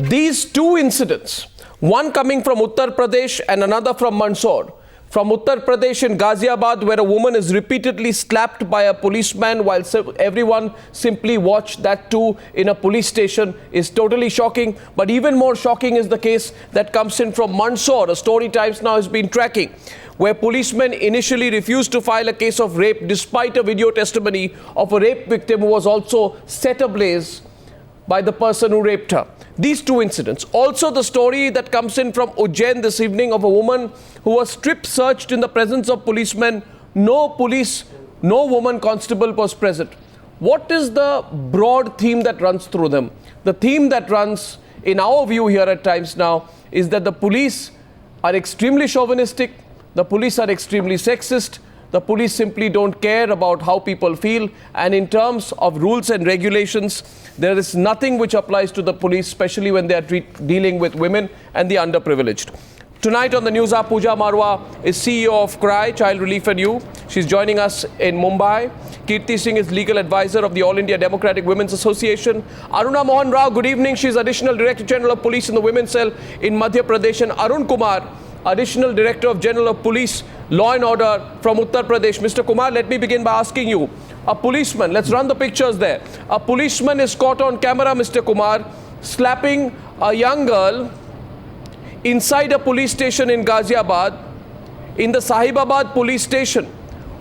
These two incidents, one coming from Uttar Pradesh and another from Mandsaur. From Uttar Pradesh in Ghaziabad, where a woman is repeatedly slapped by a policeman while everyone simply watched, that too in a police station, is totally shocking. But even more shocking is the case that comes in from Mandsaur, a story Times Now has been tracking, where policemen initially refused to file a case of rape despite a video testimony of a rape victim who was also set ablaze by the person who raped her. These two incidents. Also the story that comes in from Ujjain this evening of a woman who was strip searched in the presence of policemen. No police, no woman constable was present. What is the broad theme that runs through them? The theme that runs in our view here at Times Now is that the police are extremely chauvinistic, the police are extremely sexist, the police simply don't care about how people feel, and in terms of rules and regulations, there is nothing which applies to the police, especially when they are dealing with women and the underprivileged. Tonight on the News Hour, Pooja Marwa is CEO of CRY, Child Relief and Youth. She's joining us in Mumbai. Kirti Singh is legal advisor of the All India Democratic Women's Association. Aruna Mohan Rao, good evening. She's Additional Director General of Police in the Women's Cell in Madhya Pradesh. And Arun Kumar, Additional Director of General of Police, Law and Order from Uttar Pradesh. Mr. Kumar, let me begin by asking you, a policeman, let's run the pictures there. A policeman is caught on camera, Mr. Kumar, slapping a young girl inside a police station in Ghaziabad, in the Sahibabad police station.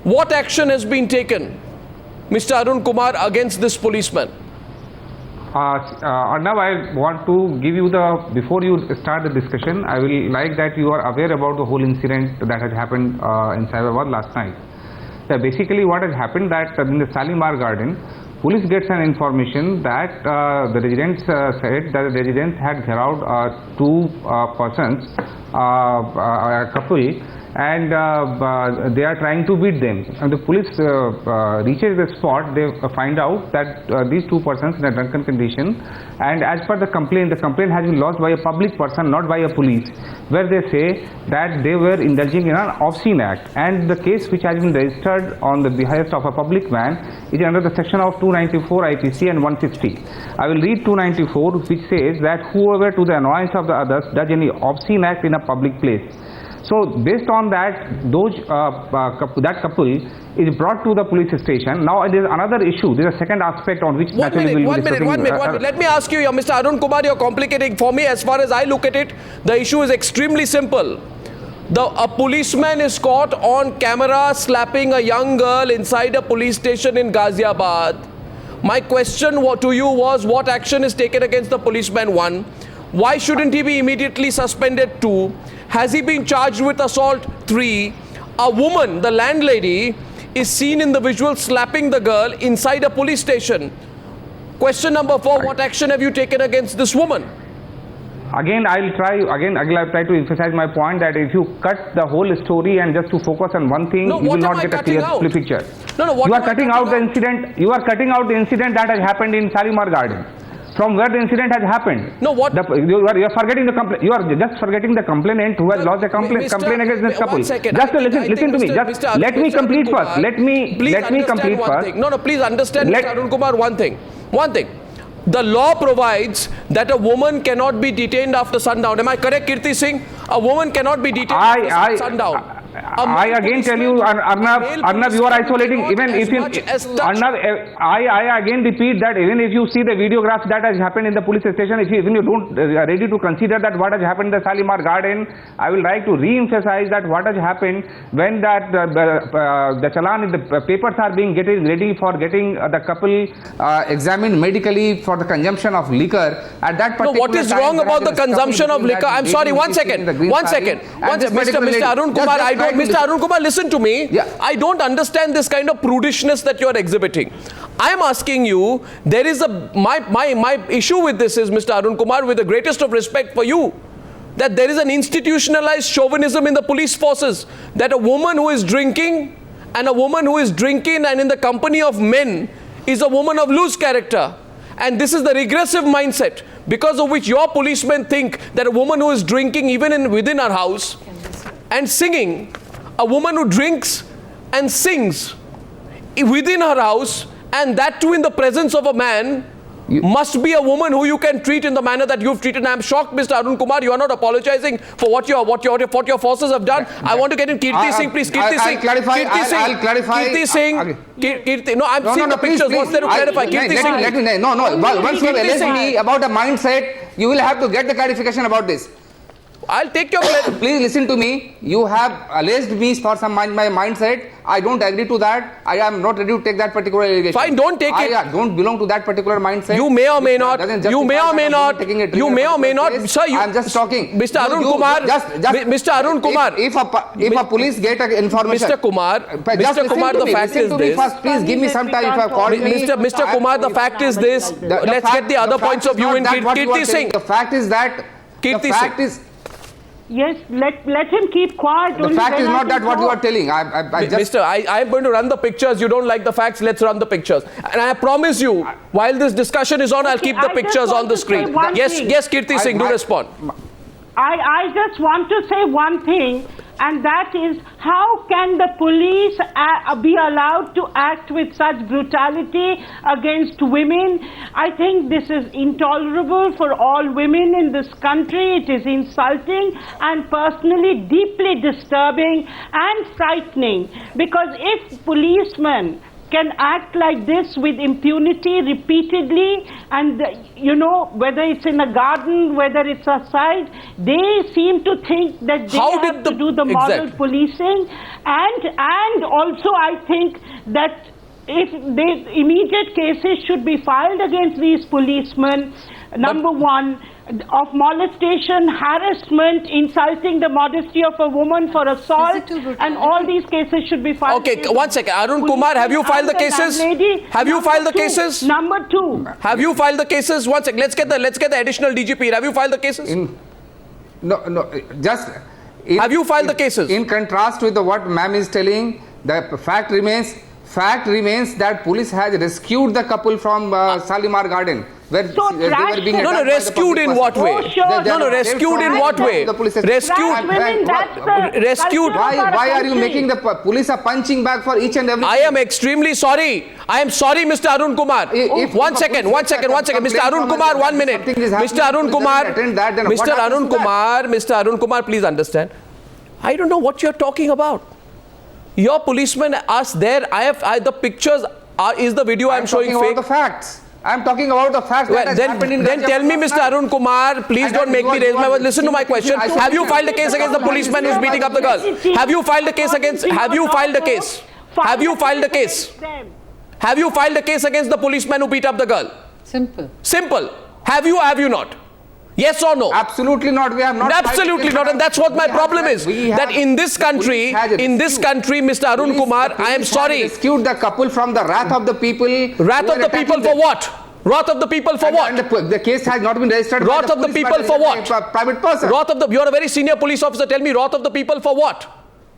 What action has been taken, Mr. Arun Kumar, against this policeman? Arnav, I want to give you before you start the discussion, I will like that you are aware about the whole incident that has happened in Sahibabad last night. Basically what has happened that in the Shalimar Garden, police gets an information that the residents said that the residents had carried two persons, a couple, and they are trying to beat them. And the police reaches the spot. They find out that these two persons in a drunken condition, and as per the complaint has been lodged by a public person, not by a police, where they say that they were indulging in an obscene act. And the case which has been registered on the behest of a public man is under the section of 294 IPC and 160. I will read 294, which says that whoever to the annoyance of the others does any obscene act in a public place. So based on that, that couple is brought to the police station. Now there is another issue. There is a second aspect on which One minute. Let me ask you, Mr. Arun Kumar, you're complicating for me. As far as I look at it, the issue is extremely simple. A policeman is caught on camera slapping a young girl inside a police station in Ghaziabad. My question to you was, what action is taken against the policeman? One, why shouldn't he be immediately suspended? Two, has he been charged with assault? Three, a woman, the landlady, is seen in the visual slapping the girl inside a police station. Question number four, what action have you taken against this woman? Again, I'll try to emphasize my point that if you cut the whole story and just to focus on one thing, you will not get a clear picture. You are cutting out the incident. You are cutting out the incident that has happened in Shalimar Garden, from where the incident has happened. No, what? You are forgetting the complaint. You are just forgetting the complainant who has lodged a complaint against this couple. Just listen to me. Just let me complete first. Let me complete first. No, please understand, Mr. Arun Kumar, one thing. The law provides that a woman cannot be detained after sundown. Am I correct, Kirti Singh? A woman cannot be detained after sundown. I again tell you, Arnav, you are isolating. Even if Arnav, I again repeat that even if you see the videographs that has happened in the police station, even you don't ready to consider that what has happened in the Shalimar Garden, I will like to re-emphasize that what has happened when that the challan, the papers are being ready for getting the couple examined medically for the consumption of liquor. At that particular no, what is wrong about the consumption of liquor? I'm sorry, one second. Mr. Arun Kumar, Mr. Arun Kumar, listen to me. Yeah. I don't understand this kind of prudishness that you are exhibiting. I am asking you, there is my issue with this is, Mr. Arun Kumar, with the greatest of respect for you, that there is an institutionalized chauvinism in the police forces, that a woman who is drinking and in the company of men is a woman of loose character. And this is the regressive mindset because of which your policemen think that a woman who is drinking even within her house and singing, a woman who drinks and sings within her house, and that too in the presence of a man must be a woman who you can treat in the manner that you've treated. And I'm shocked, Mr. Arun Kumar, you are not apologizing for what your forces have done. I want to get in Kirti Singh, please. Kirti Singh. I'll clarify. Kirti Singh. Kirti, no, I'm seeing the pictures. What's there to clarify? Kirti Singh. Once you have alleged me about a mindset, you will have to get the clarification about this. I'll take your Please listen to me. You have alleged me for some my mindset. I don't agree to that. I am not ready to take that particular allegation. Fine, don't take it. I don't belong to that particular mindset. You may or may not. You may or may not. You may or may not. Sir, I'm just talking. Mr. Arun Kumar. Mr. Arun Kumar. If a police get information. Mr. Kumar. Mr. Kumar, the fact is this. Please give me some time. If I called me. Mr. Kumar, the fact is this. Let's get the other points of view in Kirti Singh. The fact is that. Kirti Singh. Yes, let him keep quiet. The fact is not that what you are telling. I'm going to run the pictures. You don't like the facts, let's run the pictures. And I promise you, while this discussion is on, I'll keep the pictures on the screen. Yes, Kirti Singh, do respond. I just want to say one thing, and that is, how can the police be allowed to act with such brutality against women? I think this is intolerable for all women in this country. It is insulting and personally deeply disturbing and frightening, because if policemen can act like this with impunity repeatedly, and whether it's in a garden, whether it's outside, they seem to think that they have to do the moral policing. And also I think that if immediate cases should be filed against these policemen, number one, of molestation, harassment, insulting the modesty of a woman for assault, and all these cases should be filed. Okay, one second. Arun Kumar, have you filed the cases? Have you filed the cases? Number two. Have you filed the cases? One second. Let's get the additional DGP. Have you filed the cases? Have you filed the cases? In contrast with what ma'am is telling, the fact remains that police has rescued the couple from Shalimar Garden. Where they were being rescued in what way? Rescued in what way? Rescued. Why are you making the police a punching bag for each and every? I am extremely sorry. I am sorry, Mr. Arun Kumar. One second. Mr. Arun Kumar, 1 minute. Mr. Arun Kumar, please understand. I don't know what you're talking about. Your policemen asked there. The pictures is the video I'm showing fake. The facts. I'm talking about the facts that has happened in Then tell me, Mr. Arun Kumar, please don't make me raise my voice. Listen to my question. Have you filed a case against the policeman who's beating up the girl? Have you filed a case against... Have you filed a case? Have you filed a case? Have you filed a case against the policeman who beat up the girl? Simple. Have you or have you not? Yes or no? Absolutely not. We have not. Absolutely not. And that's what my problem is. That in this country, Mr. Arun Kumar, I am sorry. Rescued the couple from the wrath of the people. Wrath of the people for what? Wrath of the people for what? The case has not been registered. Wrath of the people for what? Private person. You're a very senior police officer. Tell me, wrath of the people for what?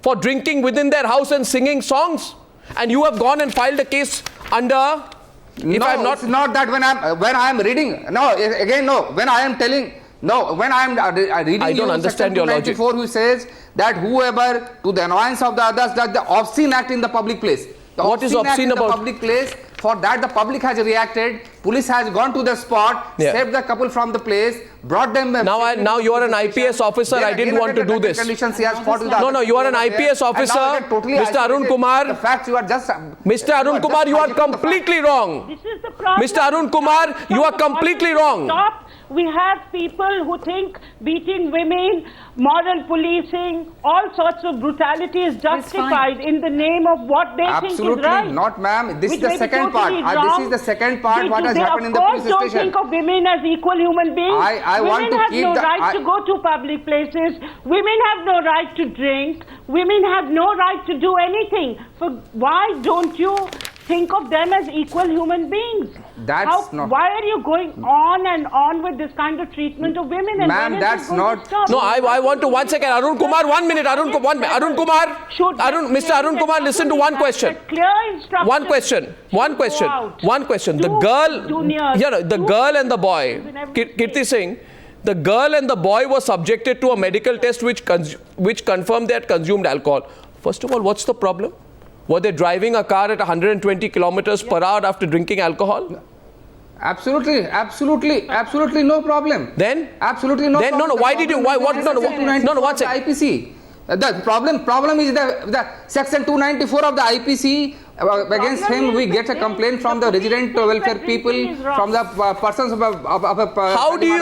For drinking within their house and singing songs? And you have gone and filed a case under... It's not that when I am reading. No, again, no. When I am telling. No, when I am reading. I don't understand your logic. Who says that whoever, to the annoyance of the others, does the obscene act in the public place. What is obscene about? The public place. For that, the public has reacted. Police has gone to the spot, saved the couple from the place, brought them. Now you are an IPS officer. I didn't want to do this. No, you are an IPS officer, Mr. Arun Kumar. The facts you are just. Mr. Arun Kumar, you are completely wrong. This is the problem. Mr. Arun Kumar, you are completely wrong. We have people who think beating women, moral policing, all sorts of brutality is justified in the name of what they think is right. Absolutely not, ma'am. This is the second part. This is the second part. What has happened in the police station? Of course, don't think of women as equal human beings. Women have no right to go to public places. Women have no right to drink. Women have no right to do anything. Why don't you think of them as equal human beings? Why are you going on and on with this kind of treatment of women? Ma'am, that's not... No, I want to... 1 second. Arun Kumar, 1 minute. Arun Kumar, Mr. Arun Kumar, listen to one question. One question. The girl and the boy, Kirti Singh, the girl and the boy were subjected to a medical test which confirmed they had consumed alcohol. First of all, what's the problem? Were they driving a car at 120 kilometers per hour after drinking alcohol? Absolutely no problem. Then? Absolutely no Then, problem. no, why did you, why, what, no, no, one The second. IPC. The problem is the section 294 of the IPC. Against him, we get a complaint from the resident welfare people, from the persons of How do you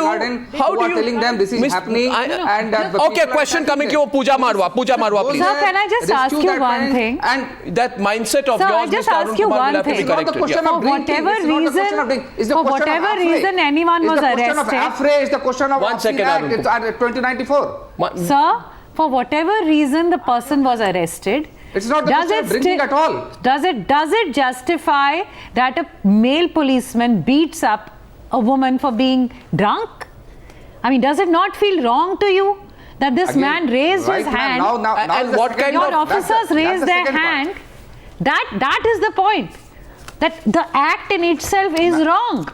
telling them this is happening. Okay, question coming to you, Pooja Marwa, please. Sir, can I just ask you one thing? And that mindset of Sir, yours, I'll just Mr. ask Arun you Kumar, one will have to be thing. It's not the corrected. question Yeah. of drinking. For whatever reason anyone was arrested. It's the question of One second, Arun It's 2094. Sir, for whatever reason the person was arrested, It's not the question of drinking at all. Does it justify that a male policeman beats up a woman for being drunk? I mean, does it not feel wrong to you that this man raised his hand? And what kind your of officers raised their hand? That is the point. That the act in itself is wrong.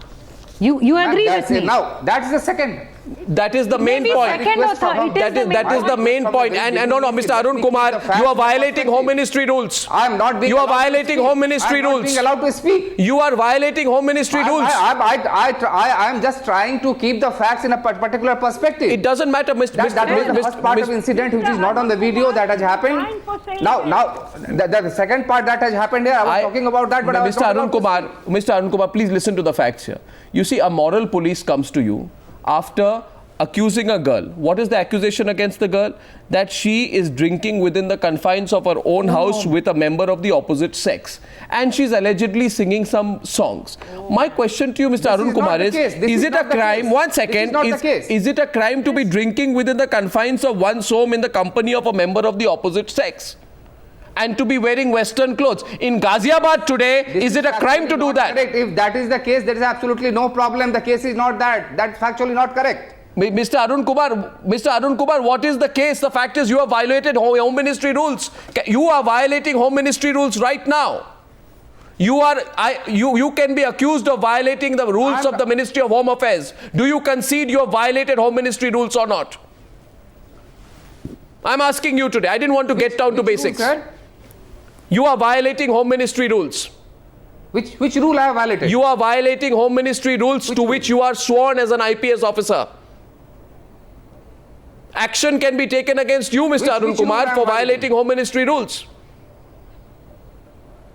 You agree with me? Now, that's the second. That is the main Maybe point. second or third. That is the main point. And no, Mr. Arun Kumar, you are violating Home Ministry rules. I am not being. You are violating Home Ministry rules. I am not being allowed to speak. You are violating Home Ministry rules. I am just trying to keep the facts in a particular perspective. It doesn't matter, That is the first part of incident which is not on the video that has happened. Now, the second part that has happened here, I was talking about that, but Mr. Arun Kumar, please listen to the facts here. You see, a moral police comes to you after accusing a girl. What is the accusation against the girl? That she is drinking within the confines of her own house with a member of the opposite sex. And she's allegedly singing some songs. My question to you, Mr. Arun Kumar, is it a crime? One second. Is it a crime to be drinking within the confines of one's home in the company of a member of the opposite sex? And to be wearing Western clothes. In Ghaziabad today, is it a crime to do that? Correct. If that is the case, there is absolutely no problem. The case is not that. That's factually not correct. Mr. Arun Kumar, what is the case? The fact is you have violated Home Ministry rules. You are violating Home Ministry rules right now. You can be accused of violating the rules of the Ministry of Home Affairs. Do you concede you have violated Home Ministry rules or not? I'm asking you today. I didn't want to get down to basics. Rule, sir? You are violating Home Ministry rules. Which rule I have violated? You are violating Home Ministry rules to which you are sworn as an IPS officer. Action can be taken against you, Mr. Arun Kumar, for violating Home Ministry rules.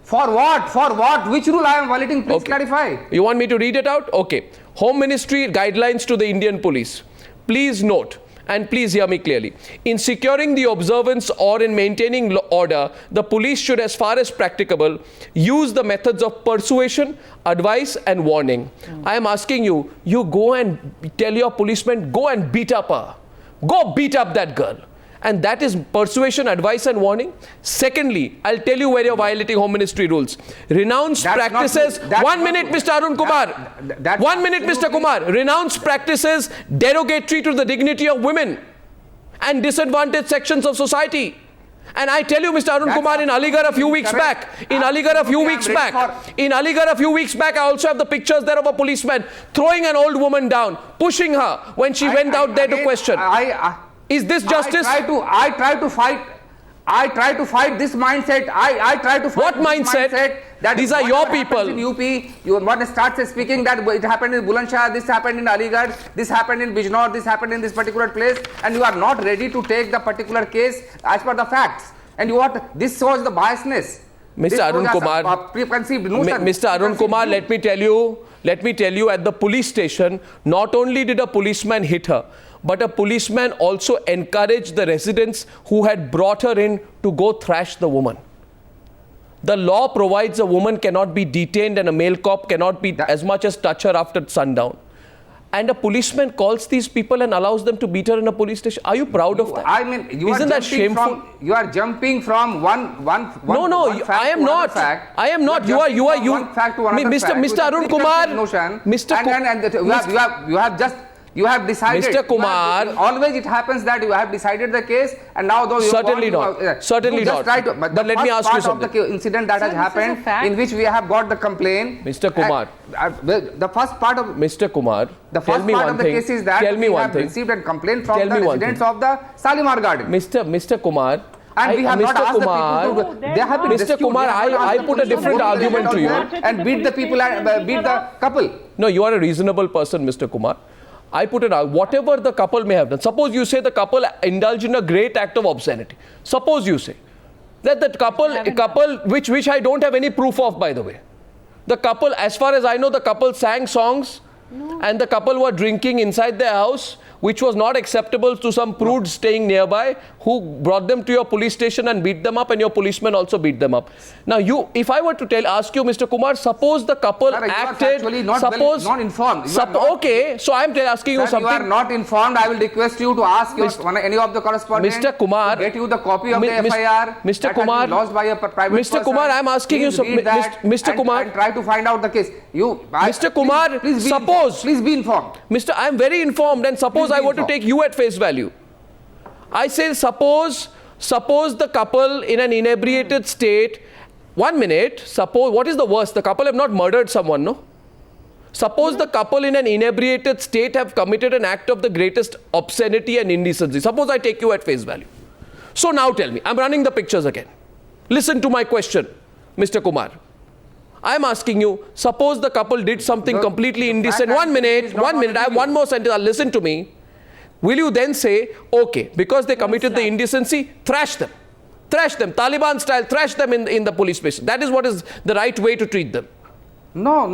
For what? For what? Which rule I am violating? Please clarify. You want me to read it out? Okay. Home Ministry guidelines to the Indian police. Please note, and please hear me clearly. In securing the observance or in maintaining order, the police should, as far as practicable, use the methods of persuasion, advice and warning. I am asking you, you go and tell your policeman, go and beat up her. Go beat up that girl. And that is persuasion, advice and warning. Secondly, I'll tell you where you're violating Home Ministry rules. Renounced practices. 1 minute, Mr. Arun Kumar. 1 minute, Mr. Kumar. Renounced practices derogatory to the dignity of women and disadvantaged sections of society. And I tell you, Mr. Arun Kumar, in Aligarh a few weeks back, I also have the pictures there of a policeman throwing an old woman down, pushing her when she went out there to question. Is this justice? I try to fight this mindset. I try to fight what mindset? That these are your people. In UP, one starts speaking that it happened in Bulandshahr, this happened in Aligarh, this happened in Bijnor, this happened in this particular place, and you are not ready to take the particular case as per the facts. And this shows the biasness. Mr. Arun Kumar, preconceived notion. Mr. Arun Kumar, let me tell you, at the police station, not only did a policeman hit her, but a policeman also encouraged the residents who had brought her in to go thrash the woman. The law provides a woman cannot be detained and a male cop cannot be as much as touch her after sundown. And a policeman calls these people and allows them to beat her in a police station. Are you proud of that? I mean, isn't that shameful? You are jumping from one fact I am not. I am not. You are. One fact to another fact. Mr. Arun Kumar. You have decided. Mr. Kumar. Always it happens that you have decided the case and now though you certainly not. Certainly not. But let me ask you something. The incident that has happened in which we have got the complaint. Mr. Kumar. The first part of Mr. Kumar. The first part of the case is that we have received a complaint from the residents of the Shalimar Garden. Mr. Kumar, And we have not Mr. asked Kumar, the people to. They have been Mr. rescued. Kumar, We have not I asked the put a police to different go to the argument to you. and beat the people and beat the couple. No, you are a reasonable person, Mr. Kumar. I put it out, whatever the couple may have done. Suppose you say the couple indulged in a great act of obscenity. Suppose you say that the couple, which I don't have any proof of, by the way. The couple, as far as I know, the couple sang songs and the couple were drinking inside their house, which was not acceptable to some prudes staying nearby who brought them to your police station and beat them up, and your policemen also beat them up. Now, if I were to ask you, Mr. Kumar, suppose the couple Sir, acted, you are not informed. Okay, so I am asking you something. You are not informed. I will request you to ask any of the correspondents Mr. Kumar, to get you the copy of the FIR Mr. Kumar, has been lodged by a private person. Mr. Kumar, I am asking you something. Mr. Kumar, and try to find out the case. Mr. Kumar, please be informed. Mr. I am very informed, and suppose I were to take you at face value. I say suppose the couple in an inebriated state. 1 minute. Suppose, what is the worst? The couple have not murdered someone, no? Suppose the couple in an inebriated state have committed an act of the greatest obscenity and indecency. Suppose I take you at face value. So now tell me, I'm running the pictures again. Listen to my question, Mr. Kumar. I'm asking you, suppose the couple did something completely indecent. 1 minute, I have one more sentence, listen to me. Will you then say, okay, because they committed the indecency, thrash them, Taliban style, thrash them in the police station. That is what is the right way to treat them. No,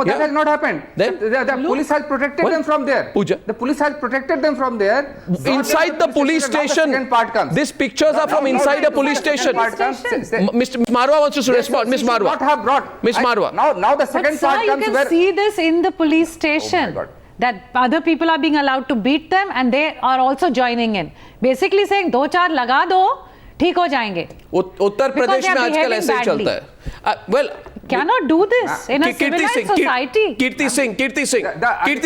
that has not happened. Then? The police has protected them from there. Pooja. The police has protected them from there. Inside the police station, these pictures are from inside a police station. Mr. Marwa wants to respond. Miss Marwa. Miss Marwa. Now the second part you comes can where... see this in the police station. Oh my God. That other people are being allowed to beat them and they are also joining in. Basically saying, 2-4 laga do, ठीक हो जाएंगे. उत्तर प्रदेश में आजकल ऐसे ही चलता है. Well, cannot do this in a civilized society. Kirti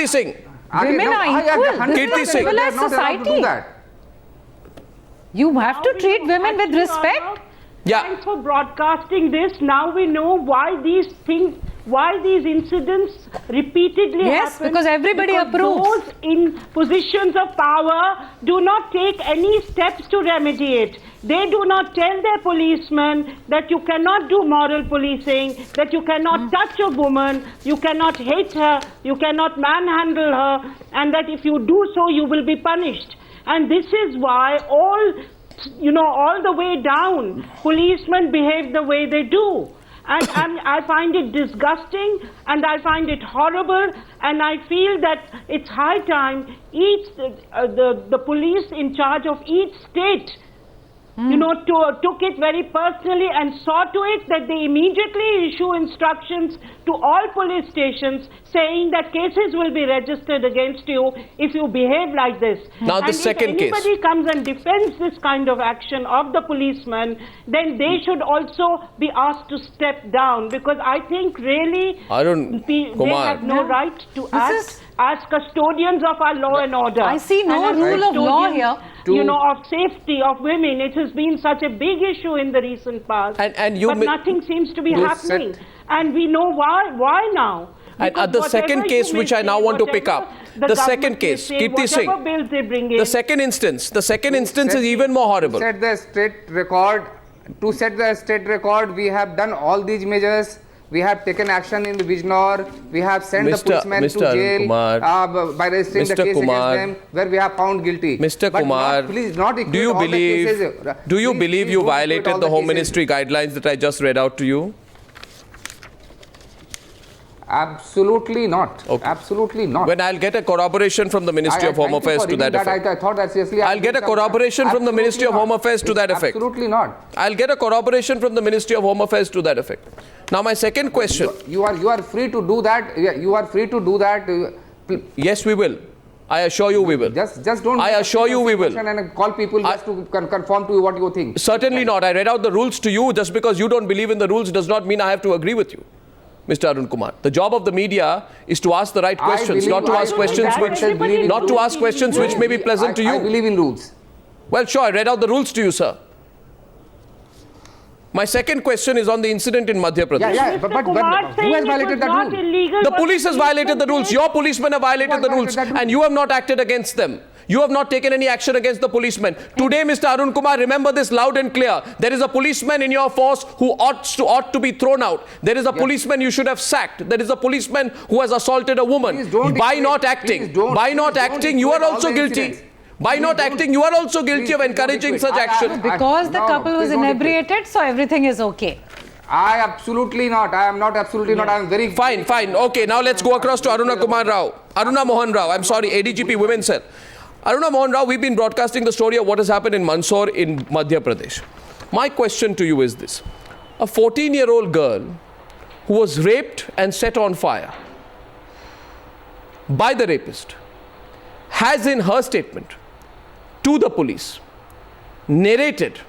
Singh. Women are equal. This is a civilized society. You have to treat women with respect. Yeah. Thanks for broadcasting this. Now we know why these incidents repeatedly happen. Because everybody approves. Those in positions of power do not take any steps to remediate. They do not tell their policemen that you cannot do moral policing, that you cannot touch a woman, you cannot hate her, you cannot manhandle her, and that if you do so, you will be punished. And this is why all the way down, policemen behave the way they do. And I find it disgusting and I find it horrible, and I feel that it's high time the police in charge of each state took it very personally and saw to it that they immediately issue instructions to all police stations saying that cases will be registered against you if you behave like this. Now the second case. If anybody comes and defends this kind of action of the policeman, then they should also be asked to step down, because I think really they have no right to act as custodians of our law and order. I see no rule of law here. Of safety of women. It has been such a big issue in the recent past. But nothing seems to be happening. And we know why. Why now? And at the second case, which I now want to pick up, the second case, Kirti Singh, the second instance is even more horrible. To set the state record, we have done all these measures. We have taken action in the Bijnor. We have sent the policemen to jail by registering the case against them, where we have found guilty. Mr. Kumar, do you believe you violated the Home Ministry guidelines that I just read out to you? Absolutely not. Okay. Absolutely not. When I'll get a corroboration from the Ministry of Home Affairs to that effect. I thought that seriously. I'll get a corroboration from the Ministry of Home Affairs to that effect. Absolutely not. I'll get a corroboration from the Ministry of Home Affairs to that effect. Now my second question. You are free to do that. You are free to do that. Yes, we will. I assure you we will. Just don't. I assure you we will. And call people just to conform to what you think. Certainly not. I read out the rules to you. Just because you don't believe in the rules does not mean I have to agree with you, Mr. Arun Kumar. The job of the media is to ask the right questions, not to ask questions which may be pleasant to you. I believe in rules. Well, sure, I read out the rules to you, sir. My second question is on the incident in Madhya Pradesh. But who has violated that rule? The police has violated the rules. Your policemen have violated the rules, and you have not acted against them. You have not taken any action against the policemen. Today, Mr. Arun Kumar, remember this loud and clear. There is a policeman in your force who ought to be thrown out. There is a policeman you should have sacked. There is a policeman who has assaulted a woman. By not acting, you are also guilty. By not acting, you are also guilty of encouraging such action. Because the couple was inebriated, so everything is okay. I absolutely not. I am not absolutely not. I am very... Fine. Okay, now let's go across to Aruna Kumar Rao. Aruna Mohan Rao, I'm sorry, ADGP Women's Cell. Aruna Mohan Rao, we've been broadcasting the story of what has happened in Mandsaur in Madhya Pradesh. My question to you is this. A 14-year-old girl who was raped and set on fire by the rapist has in her statement to the police narrated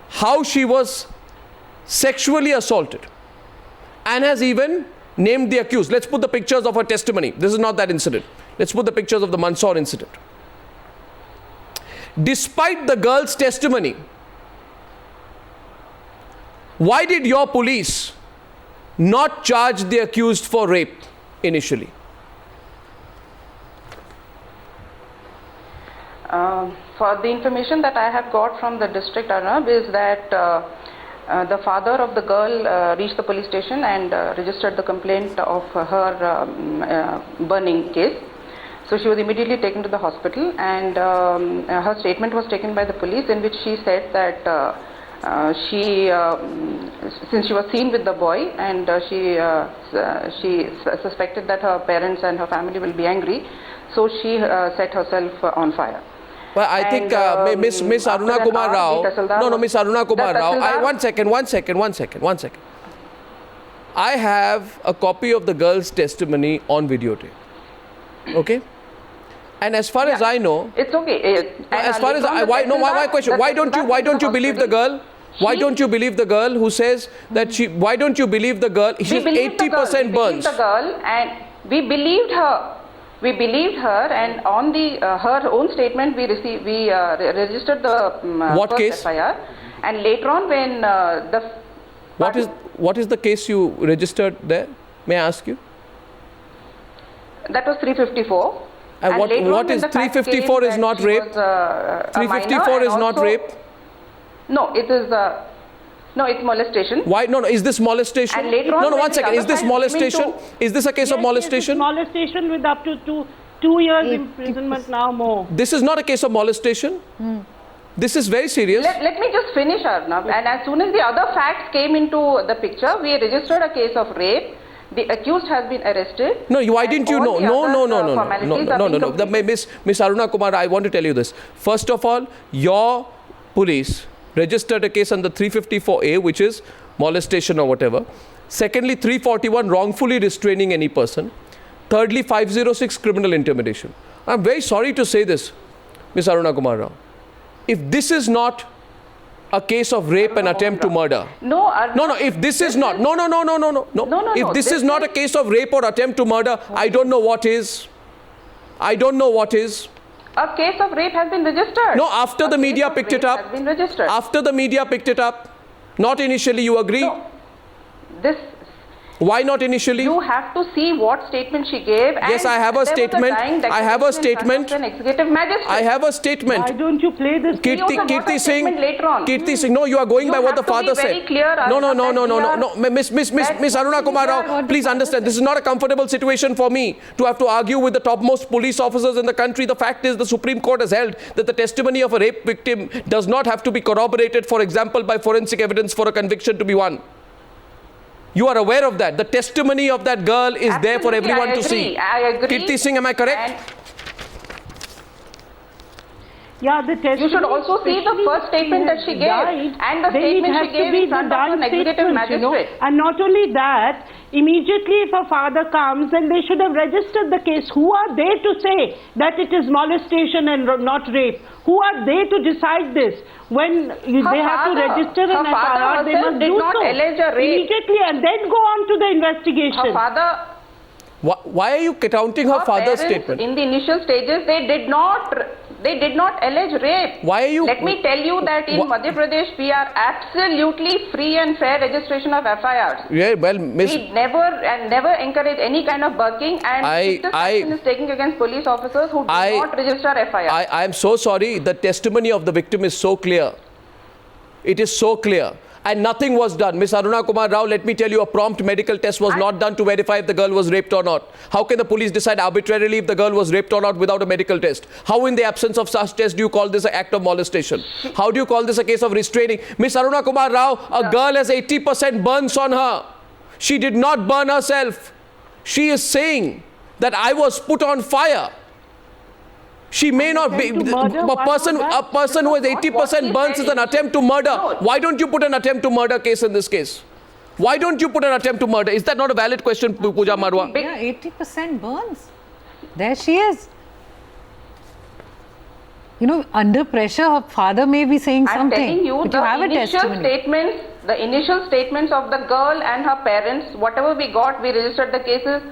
how she was sexually assaulted and has even named the accused. Let's put the pictures of her testimony. This is not that incident. Let's put the pictures of the Mandsaur incident. Despite the girl's testimony, why did your police not charge the accused for rape initially? For the information that I have got from the district Arnab is that the father of the girl reached the police station and registered the complaint of her burning case. So she was immediately taken to the hospital, and her statement was taken by the police, in which she said that since she was seen with the boy and she suspected that her parents and her family will be angry, so she set herself on fire. Well, I think Miss Aruna Kumar Rao. No, Miss Aruna Kumar Rao. One second. I have a copy of the girl's testimony on videotape. Okay? And as far as I know, it's okay. As far as my question, why don't you believe the girl? Why don't you believe the girl who says that she? Why don't you believe the girl? She's 80% burns. We believed the girl, and we believed her. We believed her, and on the her own statement, we registered the what first case? FIR, and later on when what is the case you registered there? May I ask you? That was 354. And what is 354 is not rape? 354 is not rape? No, it is no, it's molestation. Why? No, is this molestation? And later on, one second. Is this molestation? Is this a case of molestation? Yes, molestation with up to two years imprisonment, now more. This is not a case of molestation. This is very serious. Let me just finish, Arnab. And as soon as the other facts came into the picture, we registered a case of rape. The accused has been arrested. No, why didn't you know? No. Miss Aruna Kumar, I want to tell you this. First of all, your police registered a case under 354A, which is molestation or whatever. Secondly, 341, wrongfully restraining any person. Thirdly, 506, criminal intimidation. I'm very sorry to say this, Miss Aruna Kumar Rao. If this is not a case of rape and attempt to murder. If this is not. If this is not a case of rape or attempt to murder, I don't know what is. I don't know what is. A case of rape has been registered. No, after the media picked it up. After the media picked it up. Not initially, you agree? No. This. Why not initially? You have to see what statement she gave. Yes, I have a statement. I have a statement. An executive magistrate. I have a statement. Why don't you play this? Kirti Singh. No, you are going by what the father said. No. Miss Aruna Kumar Rao, please understand. This is not a comfortable situation for me to have to argue with the topmost police officers in the country. The fact is, the Supreme Court has held that the testimony of a rape victim does not have to be corroborated, for example, by forensic evidence for a conviction to be won. You are aware of that. The testimony of that girl is there for everyone to see. I agree. Kirti Singh, am I correct? Yeah, the testimony. You should also see the first statement that she gave and the statement she gave in front of an executive magistrate. And not only that, immediately if a father comes, then they should have registered the case. Who are they to say that it is molestation and not rape? Who are they to decide this? When they have to register an FIR, they must do so immediately and then go on to the investigation. Her father... Why are you counting her father's statement? In the initial stages, they did not They did not allege rape. Why are you... Let me tell you that in Madhya Pradesh, we are absolutely free and fair registration of FIRs. Yeah, well, Miss... We never encourage any kind of bugging, and action is taken against police officers who do not register FIR. I am so sorry. The testimony of the victim is so clear. It is so clear. And nothing was done. Ms. Aruna Kumar Rao, let me tell you, a prompt medical test was not done to verify if the girl was raped or not. How can the police decide arbitrarily if the girl was raped or not without a medical test? How in the absence of such test do you call this an act of molestation? How do you call this a case of restraining? Ms. Aruna Kumar Rao, a girl has 80% burns on her. She did not burn herself. She is saying that I was put on fire. She may not be a person who has 80% burns is an attempt to murder. Why don't you put an attempt to murder case in this case? Why don't you put an attempt to murder? Is that not a valid question, Pooja Marwa? Yeah, 80% burns. There she is. You know, under pressure, her father may be saying something. I'm telling you, but you have a testimony. The initial statements of the girl and her parents, whatever we got, we registered the cases.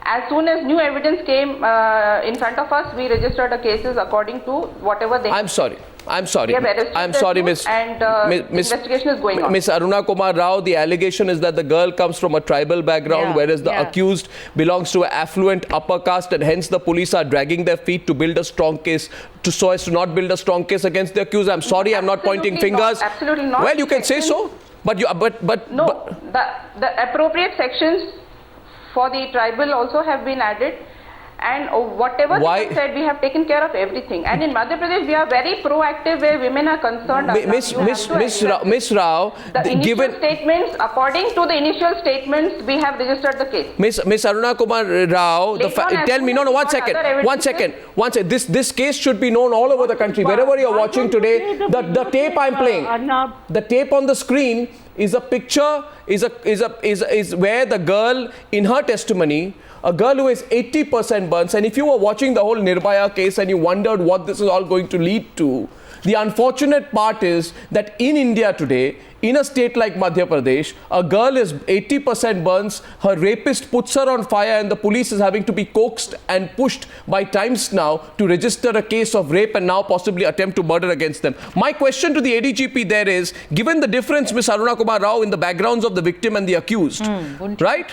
As soon as new evidence came in front of us, we registered the cases according to whatever they... I'm sorry. I'm sorry, Miss. And investigation is going on. Miss Aruna Kumar Rao, the allegation is that the girl comes from a tribal background, whereas the accused belongs to an affluent upper caste, and hence the police are dragging their feet to build a strong case, so as to not build a strong case against the accused. I'm sorry, I'm not pointing fingers. Absolutely not. Well, you can say so, but you, no, the appropriate sections for the tribal also have been added, and whatever they have said, we have taken care of everything. And in Madhya Pradesh, we are very proactive where women are concerned. Miss Rao, the initial statements, according to the initial statements, we have registered the case. Miss Aruna Kumar Rao, tell me, one second. This case should be known all over the country. Wherever you are watching today, the tape I'm playing, the tape on the screen is a picture, is where the girl, in her testimony, a girl who has 80% burns, and if you were watching the whole Nirbhaya case and you wondered what this is all going to lead to, the unfortunate part is that in India today, in a state like Madhya Pradesh, a girl is 80% burns, her rapist puts her on fire, and the police is having to be coaxed and pushed by Times Now to register a case of rape and now possibly attempt to murder against them. My question to the ADGP there is, given the difference, Ms. Aruna Kumar Rao, in the backgrounds of the victim and the accused, right?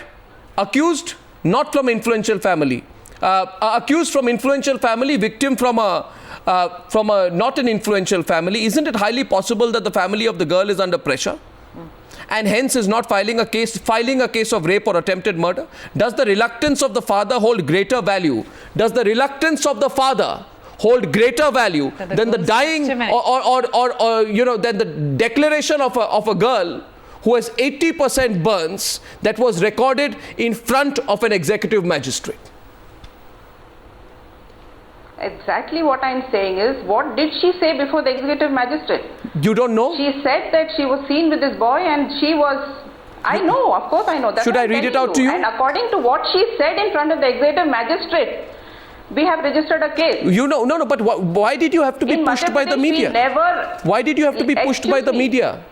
Accused, not from influential family. Accused from influential family, victim from a not an influential family. Isn't it highly possible that the family of the girl is under pressure and hence is not filing a case of rape or attempted murder? Does the reluctance of the father hold greater value? Does the reluctance of the father hold greater value than the dying or you know, than the declaration of a girl who has 80% burns that was recorded in front of an executive magistrate? Exactly what I'm saying is, what did she say before the executive magistrate? You don't know? She said that she was seen with this boy and she was... I know, of course I know. That's should I read it out to you? And according to what she said in front of the executive magistrate, we have registered a case. You know, no, but why did you have to be pushed by the media? Why did you have to be pushed by the media?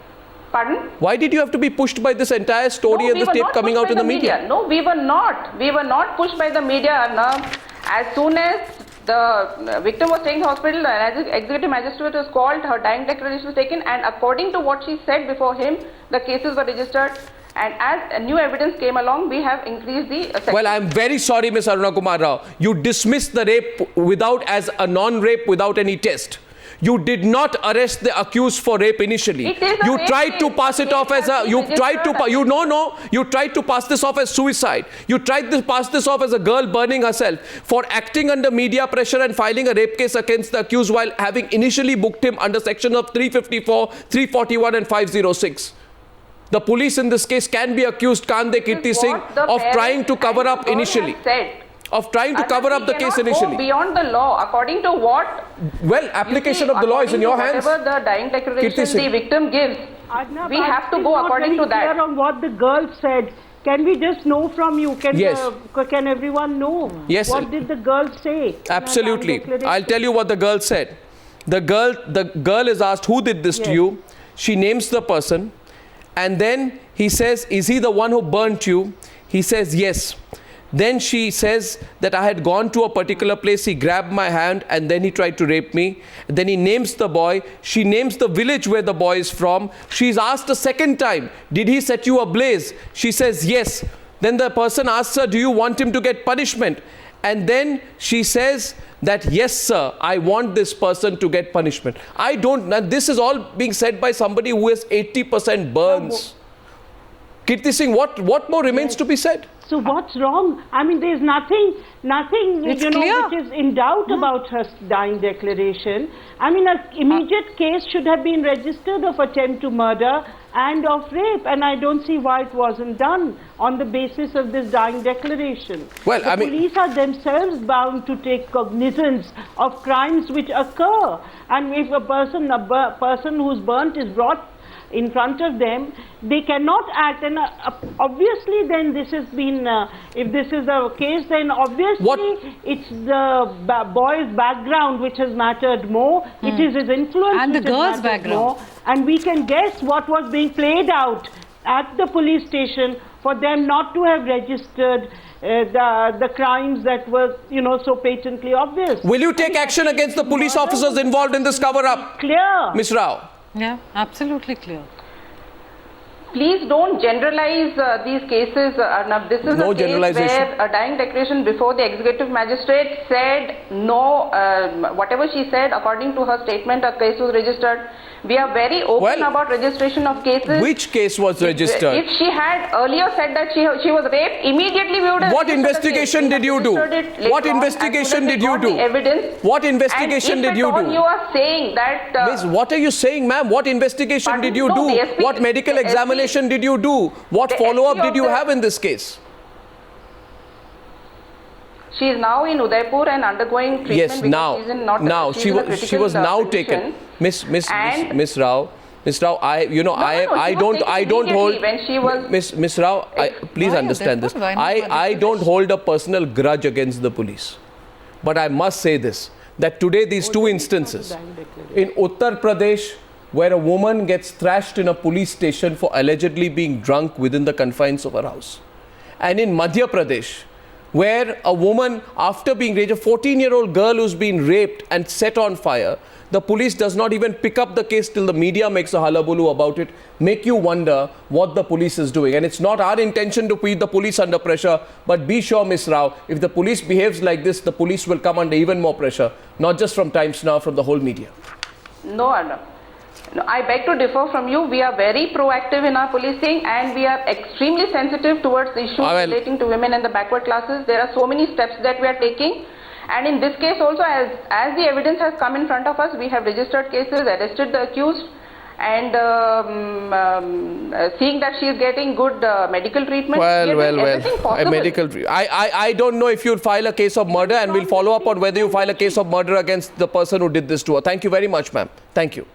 Pardon? Why did you have to be pushed by this entire story and this tape coming out in the media? No, we were not. We were not pushed by the media, Arnab. As soon as the victim was taken to hospital, the executive magistrate was called, her dying declaration was taken, and according to what she said before him, the cases were registered. And as new evidence came along, we have increased the section. Well, I am very sorry, Ms. Aruna Kumar Rao. You dismissed the rape as a non-rape without any test. You did not arrest the accused for rape initially. You tried to pass it off as a... You tried to pass this off as suicide. You tried to pass this off as a girl burning herself for acting under media pressure and filing a rape case against the accused while having initially booked him under section of 354, 341 and 506. The police in this case can be accused, can't they, Kirti Singh, of trying to cover up initially? Of trying to cover up the case initially. Go beyond the law, according to what? Well, application of the law is in your hands. Whatever the dying declaration the victim gives, we have to go according to that. On what the girl said, can we just know from you? Can everyone know? Yes. What did the girl say? Absolutely. I'll tell you what the girl said. The girl is asked, who did this to you? She names the person, and then he says, is he the one who burnt you? He says, yes. Then she says that I had gone to a particular place, he grabbed my hand and then he tried to rape me. Then he names the boy, she names the village where the boy is from. She's asked a second time, did he set you ablaze? She says yes. Then the person asks her, do you want him to get punishment? And then she says that yes sir, I want this person to get punishment. I don't, now this is all being said by somebody who has 80% burns. Kirti Singh, what more remains to be said? So what's wrong? I mean, there's nothing It's you know, clear. which is in doubt about her dying declaration. I mean, an immediate case should have been registered of attempt to murder and of rape, and I don't see why it wasn't done on the basis of this dying declaration. Well, the police are themselves bound to take cognizance of crimes which occur, and if a person who's burnt is brought in front of them, they cannot act. And obviously then this has been, if this is the case, then obviously it's the boy's background which has mattered more. It is his influence and the which has girl's mattered background more. And we can guess what was being played out at the police station for them not to have registered the crimes that were, you know, so patently obvious. Will you take action against the police officers involved in this cover-up? Clear. Ms. Rao. Yeah, absolutely clear. Please don't generalize these cases, Arnab. This is No a case generalization. where a dying declaration before the executive magistrate said no, whatever she said, according to her statement, a case was registered. We are very open about registration of cases. Which case was registered? If she had earlier said that she was raped, immediately we would have. What investigation did you do? What investigation did you do? Evidence. What investigation did you do? You are saying that. Miss, what are you saying, ma'am? What investigation did you no, do? the SP What medical the SP examination did you do? What the follow-up SP did you of the- have in this case? She is now in Udaipur and undergoing treatment. Yes, because now, she's in not, now she's she in a was critical now condition. taken. Miss Rao, I don't hold. When she was Miss Rao, please Why understand Udaipur? this. Why not I Madhya don't Pradesh? hold a personal grudge against the police, but I must say this: that today these two instances in Uttar Pradesh, where a woman gets thrashed in a police station for allegedly being drunk within the confines of her house, and in Madhya Pradesh, where a woman, after being raped, a 14-year-old girl who's been raped and set on fire, the police does not even pick up the case till the media makes a hullabaloo about it, make you wonder what the police is doing. And it's not our intention to put the police under pressure, but be sure, Ms. Rao, if the police behaves like this, the police will come under even more pressure, not just from Times Now, from the whole media. No, Arnab. No, I beg to differ from you. We are very proactive in our policing and we are extremely sensitive towards issues relating to women and the backward classes. There are so many steps that we are taking. And in this case also, as the evidence has come in front of us, we have registered cases, arrested the accused, and seeing that she is getting good medical treatment. I don't know if you'll file a case of murder, and we'll follow up on whether you file a case of murder against the person who did this to her. Thank you very much, ma'am. Thank you.